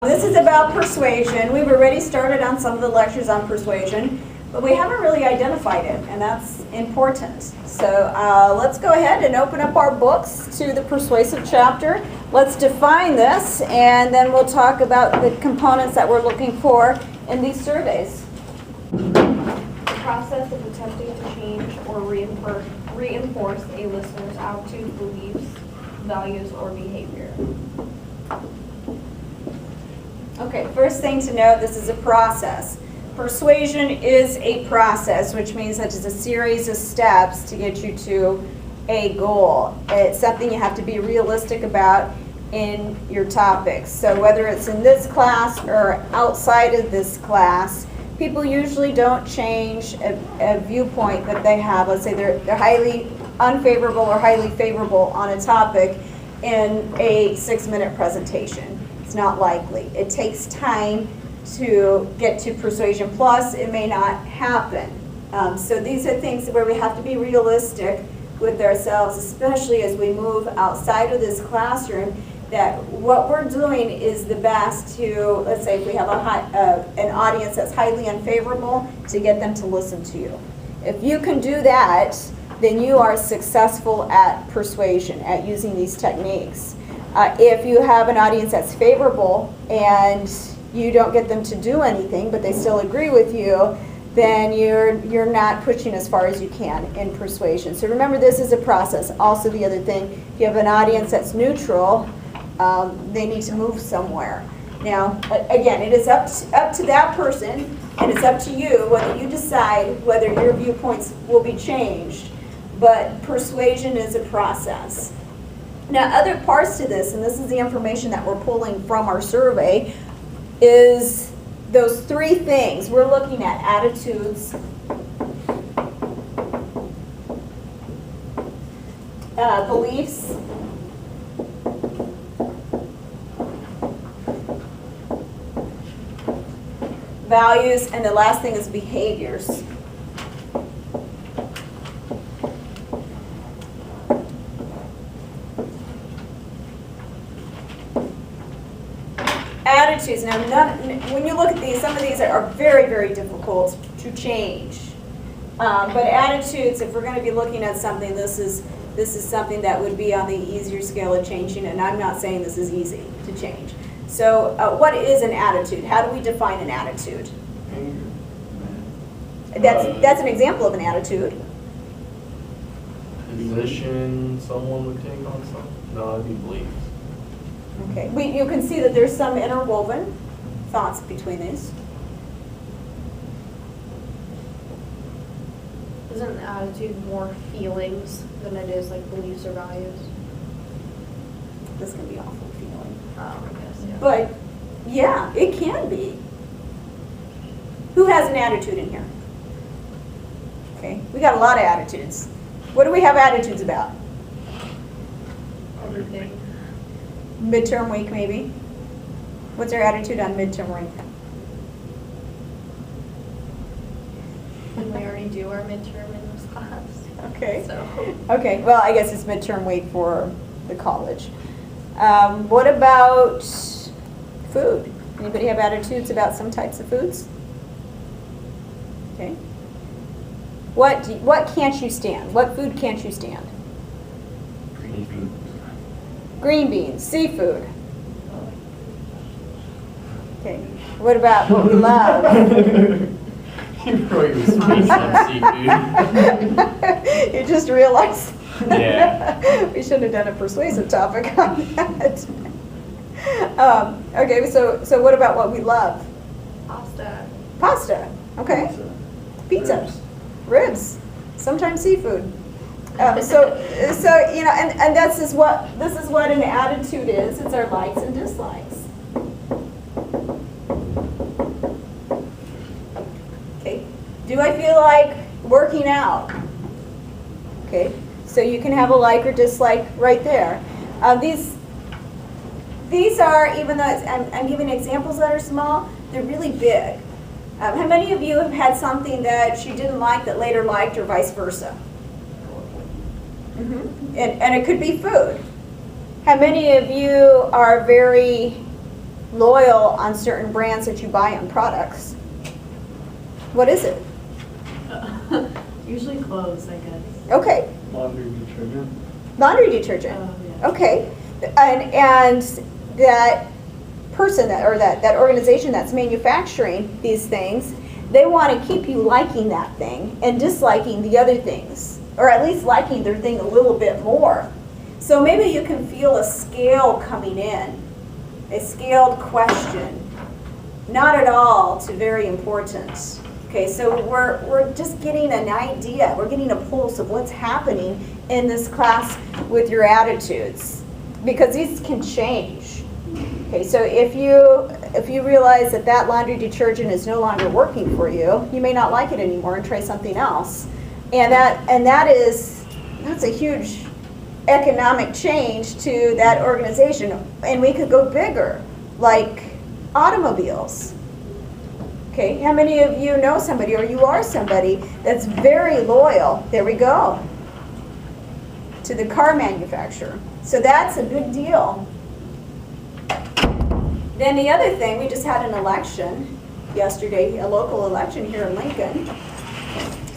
This is about persuasion. We've already started on some of the lectures on persuasion, but we haven't really identified it, and that's important. So let's go ahead and open up our books to the persuasive chapter. Let's define this, and then we'll talk about the components that we're looking for in these surveys. The process of attempting to change or reinforce a listener's attitude, beliefs, values, or behavior. Okay, first thing to note, this is a process. Persuasion is a process, which means that it's a series of steps to get you to a goal. It's something you have to be realistic about in your topics. So whether it's in this class or outside of this class, people usually don't change a viewpoint that they have. Let's say they're highly unfavorable or highly favorable on a topic in a 6-minute presentation. It's not likely. It takes time to get to persuasion. Plus, it may not happen. So these are things where we have to be realistic with ourselves, especially as we move outside of this classroom, that what we're doing is the best to, let's say if we have an audience that's highly unfavorable, to get them to listen to you. If you can do that, then you are successful at persuasion, at using these techniques. If you have an audience that's favorable and you don't get them to do anything, but they still agree with you, then you're not pushing as far as you can in persuasion. So remember, this is a process. Also, the other thing, if you have an audience that's neutral, they need to move somewhere. Now, again, it is up to that person, and it's up to you whether you decide whether your viewpoints will be changed. But persuasion is a process. Now, other parts to this, and this is the information that we're pulling from our survey, is those 3 things. We're looking at attitudes, beliefs, values, and the last thing is behaviors. Attitudes. Now, when you look at these, some of these are very, very difficult to change. But attitudes, if we're going to be looking at something, this is something that would be on the easier scale of changing, and I'm not saying this is easy to change. So what is an attitude? How do we define an attitude? That's an example of an attitude. Position someone would take on something? No, that'd be beliefs. Okay, you can see that there's some interwoven thoughts between these. Isn't an attitude more feelings than it is like beliefs or values? This can be awful feeling. Oh, I guess, yeah. But, yeah, it can be. Who has an attitude in here? Okay, we got a lot of attitudes. What do we have attitudes about? Everything. Midterm week, maybe? What's our attitude on midterm week? And we already do our midterm in this class. Okay. So. Okay, well, I guess it's midterm week for the college. What about food? Anybody have attitudes about some types of foods? Okay. What can't you stand? What food can't you stand? Green beans. Green beans, seafood. Okay. What about what we love? You probably sweet on seafood. You just realized. Yeah. We shouldn't have done a persuasive topic on that. Okay, so what about what we love? Pasta. Pasta. Okay. Pizza. Ribs. Sometimes seafood. So you know, and this is what an attitude is. It's our likes and dislikes. Okay. Do I feel like working out? Okay. So you can have a like or dislike right there. These are, even though I'm giving examples that are small, they're really big. How many of you have had something that you didn't like that later liked, or vice versa? And it could be food. How many of you are very loyal on certain brands that you buy on products? What is it? Usually clothes, I guess. Okay, Laundry detergent. laundry detergent. Yeah. Okay, and that person or that organization that's manufacturing these things, they want to keep you liking that thing and disliking the other things, or at least liking their thing a little bit more. So maybe you can feel a scale coming in, a scaled question, not at all to very important. Okay, so we're just getting an idea, we're getting a pulse of what's happening in this class with your attitudes, because these can change. Okay, so if you realize that laundry detergent is no longer working for you, you may not like it anymore and try something else. And that's a huge economic change to that organization. And we could go bigger, like automobiles. Okay, how many of you know somebody or you are somebody that's very loyal, there we go, to the car manufacturer? So that's a big deal. Then the other thing, we just had an election yesterday, a local election here in Lincoln.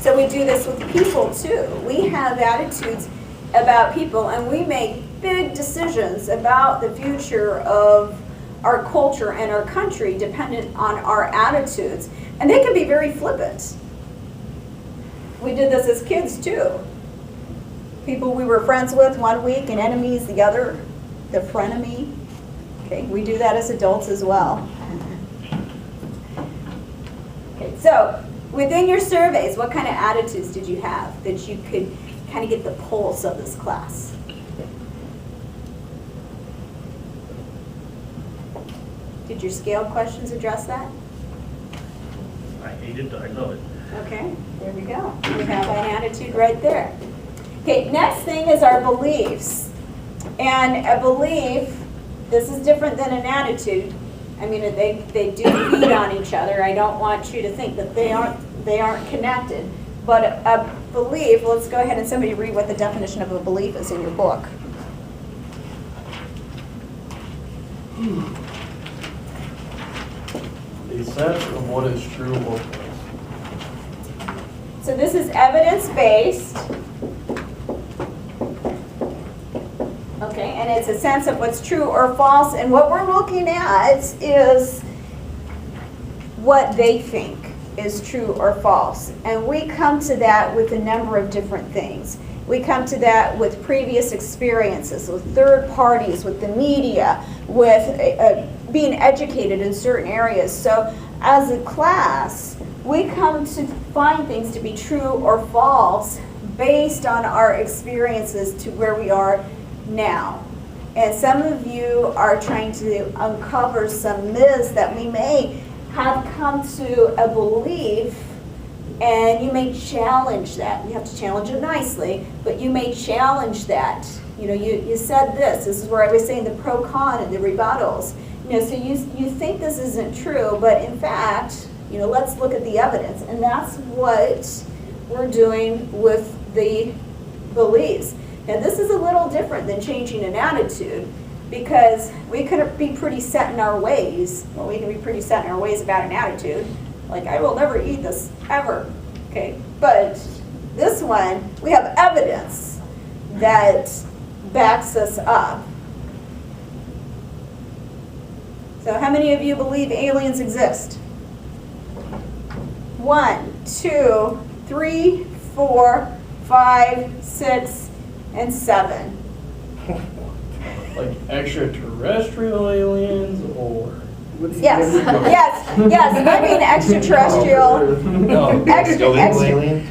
So we do this with people too. We have attitudes about people, and we make big decisions about the future of our culture and our country dependent on our attitudes. And they can be very flippant. We did this as kids too. People we were friends with one week and enemies the other, the frenemy. Okay, we do that as adults as well. Okay, so within your surveys, what kind of attitudes did you have that you could kind of get the pulse of this class? Did your scale questions address that? I hate it, I love it. Okay, there we go. We have an attitude right there. Okay, next thing is our beliefs. And a belief, this is different than an attitude. I mean, they do feed on each other. I don't want you to think that they aren't connected. But a belief, let's go ahead and somebody read what the definition of a belief is in your book. A sense of what is true or false. So this is evidence-based. Okay, and it's a sense of what's true or false. And what we're looking at is what they think is true or false. And we come to that with a number of different things. We come to that with previous experiences, with third parties, with the media, with being educated in certain areas. So as a class, we come to find things to be true or false based on our experiences to where we are now. And some of you are trying to uncover some myths that we may have come to a belief, and you may challenge that. You have to challenge it nicely, but you may challenge that. You know, you said this is where I was saying the pro-con and the rebuttals. You know, so you think this isn't true, but in fact, you know, let's look at the evidence. And that's what we're doing with the beliefs. Now, this is a little different than changing an attitude, because we could be pretty set in our ways. Well, we can be pretty set in our ways about an attitude. Like, I will never eat this, ever. Okay, but this one, we have evidence that backs us up. So how many of you believe aliens exist? 1, 2, 3, 4, 5, 6, and 7. Like extraterrestrial aliens or? Yes, yes. I mean extraterrestrial. No. Illegal aliens?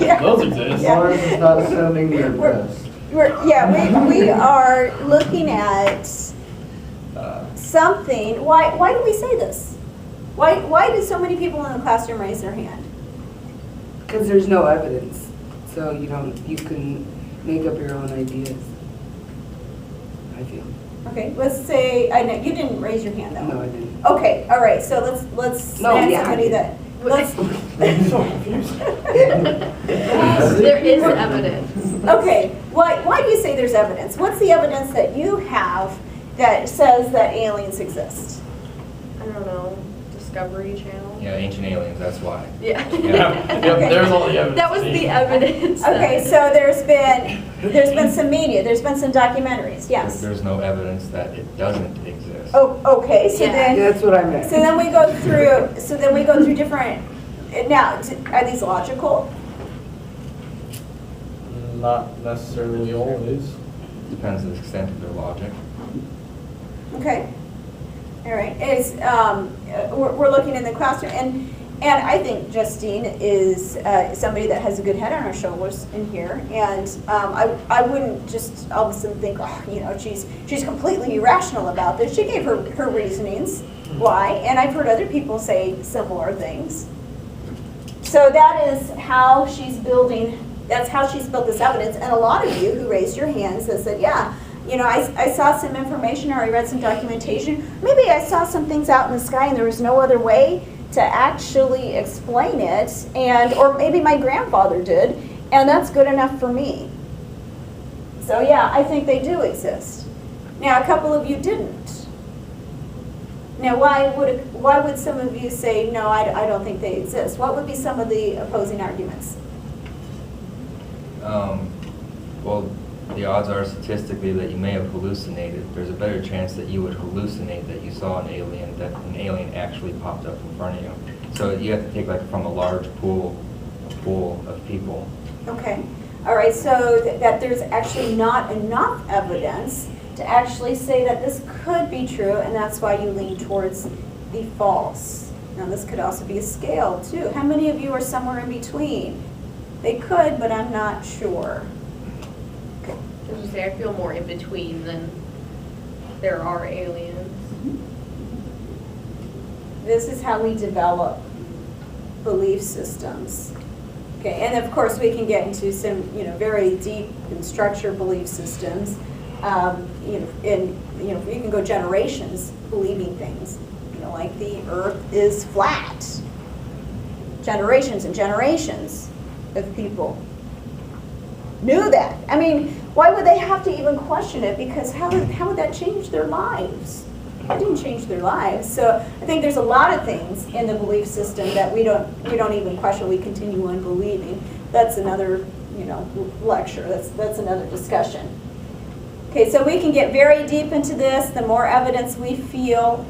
Yeah. Those exist. Yeah. Mars is not sounding their best. We are looking at something. Why do we say this? Why do so many people in the classroom raise their hand? Because there's no evidence, so you can make up your own ideas. I feel. Okay, let's say I know you didn't raise your hand though. No, I didn't. Okay, all right. So let's No, ask yeah, somebody I that. Let's. I'm so confused. There is evidence. Okay, why do you say there's evidence? What's the evidence that you have that says that aliens exist? I don't know, Discovery Channel? Yeah, Ancient Aliens, that's why. Yeah. Yep, there's all the evidence. That was the evidence. Okay, so there's been some media, there's been some documentaries, yes. There's no evidence that it doesn't exist. Oh, okay, so Yeah. then, That's what I meant. so then we go through different, now, are these logical? Not necessarily always. Depends on the extent of their logic. Okay, all right, we're looking in the classroom, and I think Justine is somebody that has a good head on her shoulders in here, and I wouldn't just all of a sudden think, oh, you know, she's completely irrational about this. She gave her reasonings why, and I've heard other people say similar things. So that is how she's building, that's how she's built this evidence, and a lot of you who raised your hands that said, yeah, you know, I saw some information or I read some documentation. Maybe I saw some things out in the sky and there was no other way to actually explain it, or maybe my grandfather did, and that's good enough for me. So yeah, I think they do exist. Now, a couple of you didn't. Now, why would some of you say, no, I don't think they exist? What would be some of the opposing arguments? Well, the odds are statistically that you may have hallucinated. There's a better chance that you would hallucinate that you saw an alien, that an alien actually popped up in front of you. So you have to take like from a large pool of people. Okay, all right, so that there's actually not enough evidence to actually say that this could be true, and that's why you lean towards the false. Now, this could also be a scale, too. How many of you are somewhere in between? They could, but I'm not sure. Okay. As you say, I feel more in between than there are aliens. This is how we develop belief systems. Okay, and of course we can get into some, you know, very deep and structured belief systems. You can go generations believing things, you know, like the earth is flat. Generations and generations of people knew that. I mean, why would they have to even question it? Because how would that change their lives? It didn't change their lives. So I think there's a lot of things in the belief system that we don't even question. We continue on believing. That's another, you know, lecture. That's another discussion. Okay, so we can get very deep into this. The more evidence we feel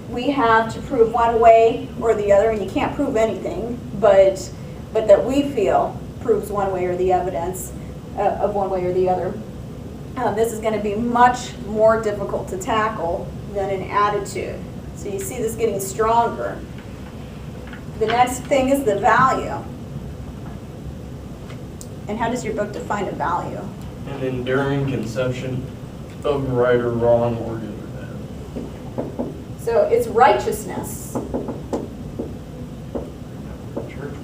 we have to prove one way or the other, and you can't prove anything, but that we feel proves one way or the evidence of one way or the other. This is going to be much more difficult to tackle than an attitude. So you see this getting stronger. The next thing is the value. And how does your book define a value? An enduring conception of right or wrong or good or bad. So it's righteousness. Church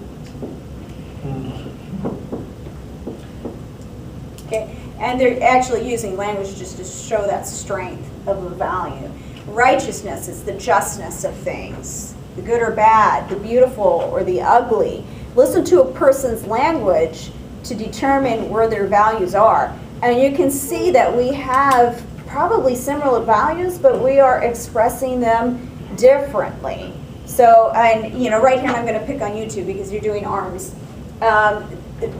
Okay, and they're actually using language just to show that strength of a value. Righteousness is the justness of things, the good or bad, the beautiful or the ugly. Listen to a person's language to determine where their values are. And you can see that we have probably similar values, but we are expressing them differently. So, and you know, right here I'm going to pick on you two because you're doing arms.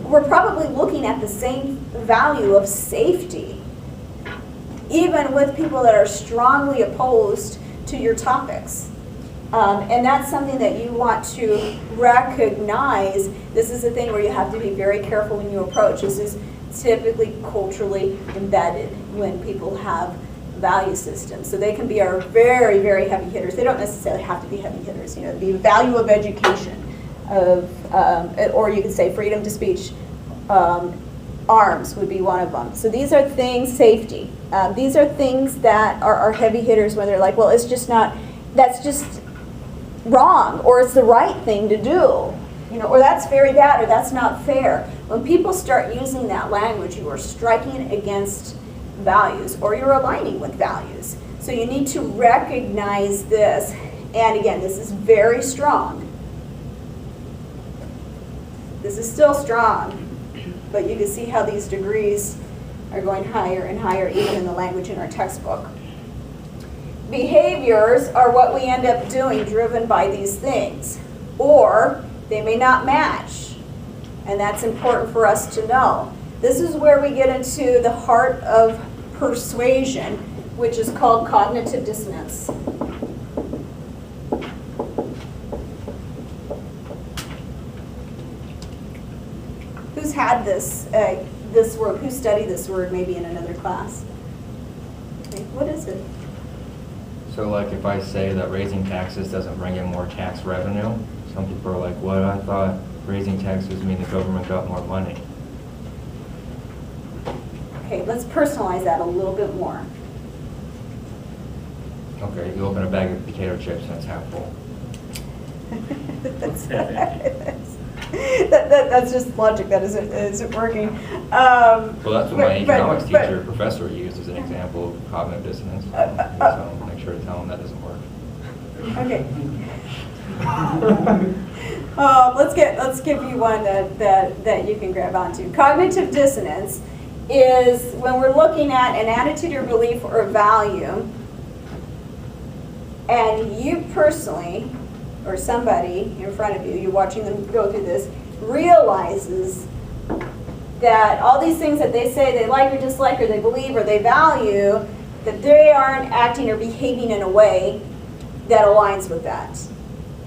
We're probably looking at the same value of safety, even with people that are strongly opposed to your topics. And that's something that you want to recognize. This is a thing where you have to be very careful when you approach. This is typically culturally embedded when people have value systems. So they can be our very, very heavy hitters. They don't necessarily have to be heavy hitters. You know, the value of education, or you could say freedom to speech, arms would be one of them. So these are things, safety. These are things that are heavy hitters when they're like, well, it's just not, that's just wrong, or it's the right thing to do, you know, or that's very bad, or that's not fair. When people start using that language, you are striking against values, or you're aligning with values. So you need to recognize this, and again, this is very strong. This is still strong, but you can see how these degrees are going higher and higher, even in the language in our textbook. behaviors are what we end up doing driven by these things, or they may not match, and that's important for us to know. This is where we get into the heart of persuasion, which is called cognitive dissonance. Who's had this word? Who studied this word maybe in another class? Okay, what is it? So like if I say that raising taxes doesn't bring in more tax revenue, some people are like, what? I thought raising taxes mean the government got more money. Okay, let's personalize that a little bit more. Okay, you open a bag of potato chips and it's half full. That's just logic that isn't working. Well, that's what my but- economics but- teacher, professor, used as an example of cognitive dissonance. So make sure to tell him that doesn't work. Okay. Let's give you one that you can grab onto. Cognitive dissonance is when we're looking at an attitude or belief or value, and you personally, or somebody in front of you, you're watching them go through this, realizes that all these things that they say they like or dislike or they believe or they value, that they aren't acting or behaving in a way that aligns with that.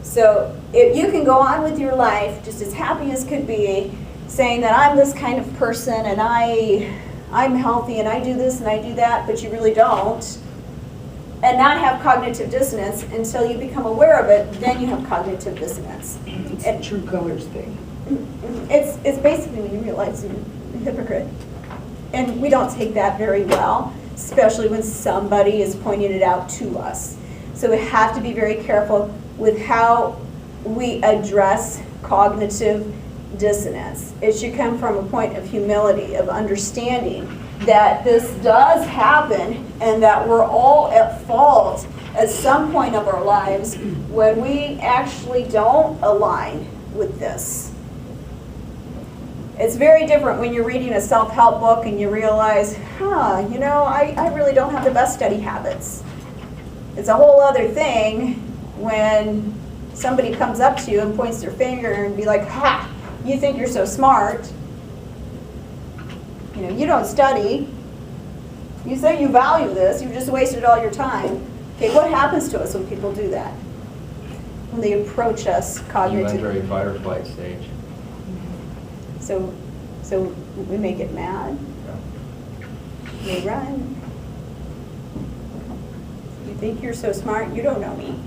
So if you can go on with your life just as happy as could be, saying that I'm this kind of person and I'm healthy and I do this and I do that, but you really don't, and not have cognitive dissonance until you become aware of it, then you have cognitive dissonance. It's a true colors thing. It's basically when you realize you're a hypocrite. And we don't take that very well, especially when somebody is pointing it out to us. So we have to be very careful with how we address cognitive dissonance. It should come from a point of humility, of understanding that this does happen and that we're all at fault at some point of our lives when we actually don't align with this. It's very different when you're reading a self-help book and you realize, I really don't have the best study habits. It's a whole other thing when somebody comes up to you and points their finger and be like, ha, you think you're so smart. You don't study. You say you value this, you just wasted all your time. Okay, what happens to us when people do that? When they approach us You cognitively. enter a fight or flight stage. So we may get mad, may run. You think you're so smart, you don't know me.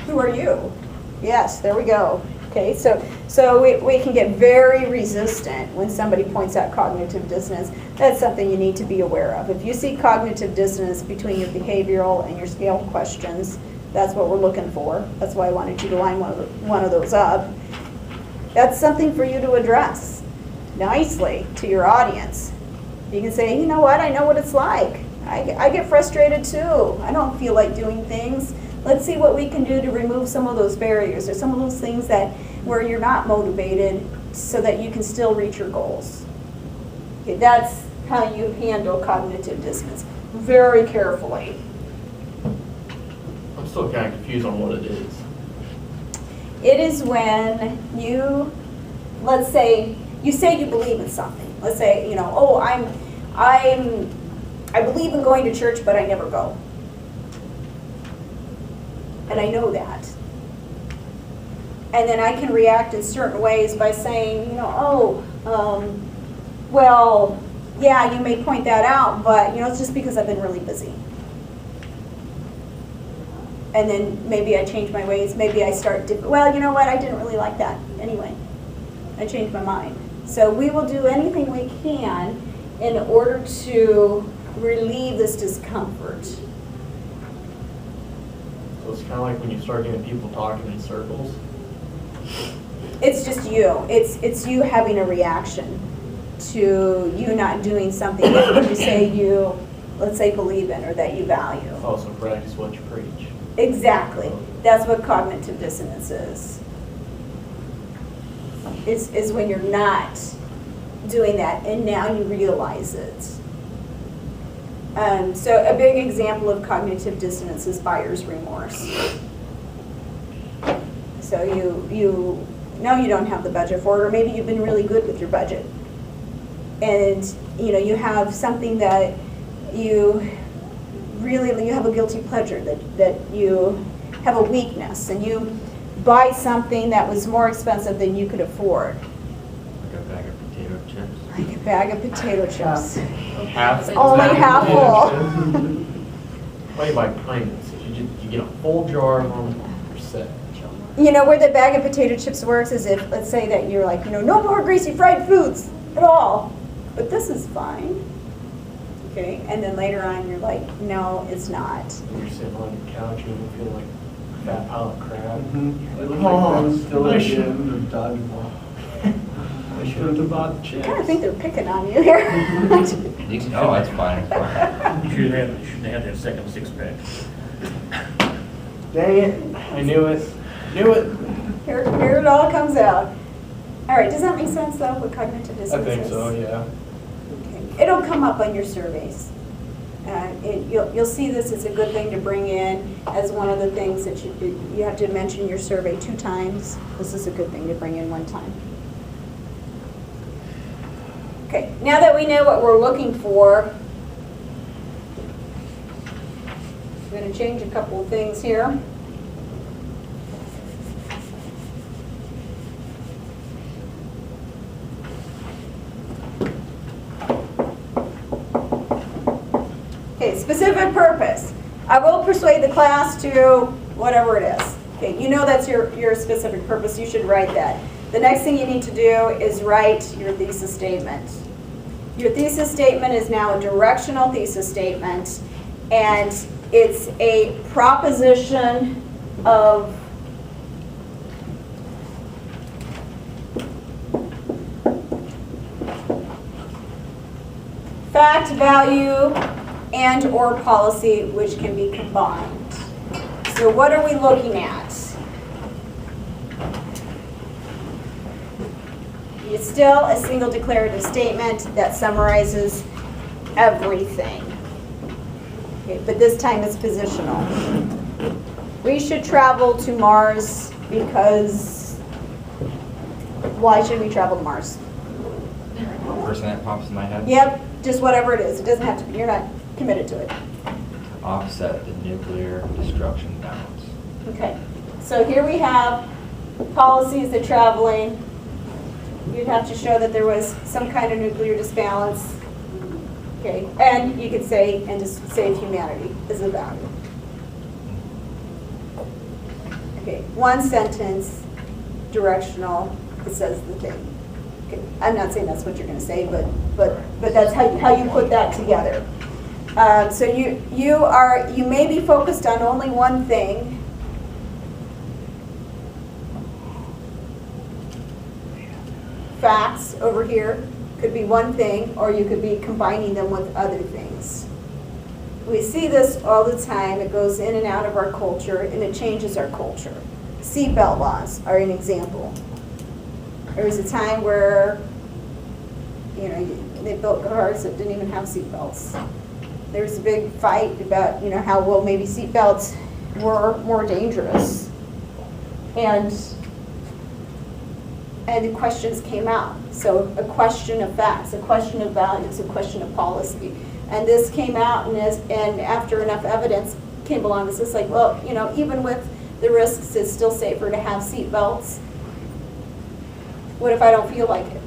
Who are you? Yes, there we go. Okay, so we can get very resistant when somebody points out cognitive dissonance. That's something you need to be aware of. If you see cognitive dissonance between your behavioral and your scale questions, that's what we're looking for. That's why I wanted you to line one of those up. That's something for you to address nicely to your audience. You can say, you know what, I know what it's like. I get frustrated too. I don't feel like doing things. Let's see what we can do to remove some of those barriers or some of those things where you're not motivated so that you can still reach your goals. Okay, that's how you handle cognitive dissonance. Very carefully. I'm still kind of confused on what it is. It is when you, let's say, you believe in something. Let's say, I believe in going to church, but I never go. And I know that. And then I can react in certain ways by saying, well, yeah, you may point that out, but it's just because I've been really busy. And then maybe I change my ways. Maybe I start, well, you know what, I didn't really like that anyway. I changed my mind. So we will do anything we can in order to relieve this discomfort. So it's kind of like when you start getting people talking in circles. It's just you. It's you having a reaction to you not doing something that you say let's say, believe in or that you value. Also practice what you preach. Exactly. That's what cognitive dissonance is. Is when you're not doing that and now you realize it. So a big example of cognitive dissonance is buyer's remorse. So you know you don't have the budget for it, or maybe you've been really good with your budget. And you have something that you have a guilty pleasure, that you have a weakness, and you buy something that was more expensive than you could afford. Like a bag of potato chips. Like a bag of potato chips. Half. Only half full. Why you buy pints? You get a full jar of them, you're set. Where the bag of potato chips works is if, let's say that you're like, no more greasy fried foods at all, but this is fine. Okay, and then later on you're like, no, it's not. And you're sitting on your couch and you feel like a fat pile of crap. It looks like I'm still at the end of dodgeball. I should have bought chips. I kind of think they're picking on you here. No, it's fine, it's fine. You shouldn't have that second six-pack. Dang it, I knew it. Knew it. Here it all comes out. All right, does that make sense though, what cognitive I dissonance is? think so, yeah. Okay. It'll come up on your surveys. You'll see this as a good thing to bring in as one of the things that you have to mention your survey 2 times. This is a good thing to bring in 1 time. Okay, now that we know what we're looking for, I'm going to change a couple of things here. Okay, specific purpose. I will persuade the class to whatever it is. Okay, that's your specific purpose. You should write that. The next thing you need to do is write your thesis statement. Your thesis statement is now a directional thesis statement, and it's a proposition of fact, value, and or policy which can be combined. So what are we looking at? It's still a single declarative statement that summarizes everything. Okay, but this time it's positional. We should travel to Mars because, why should we travel to Mars? First thing that pops in my head. Yep, just whatever it is. It doesn't have to be, you're not committed to it. Offset the nuclear destruction balance. Okay, so here we have policies that traveling, you'd have to show that there was some kind of nuclear disbalance. Okay, and you could say, and just save humanity is a value. Okay, 1 sentence, directional, it says the thing. Okay, I'm not saying that's what you're going to say, but that's how you put that together. So you may be focused on only one thing. Facts over here could be one thing, or you could be combining them with other things. We see this all the time. It goes in and out of our culture, and it changes our culture. Seatbelt laws are an example. There was a time where, they built cars that didn't even have seatbelts. There was a big fight about, how well maybe seatbelts were more dangerous. And the questions came out. So a question of facts, a question of values, a question of policy. And this came out, and after enough evidence came along, it's just like, well, even with the risks, it's still safer to have seat belts. What if I don't feel like it?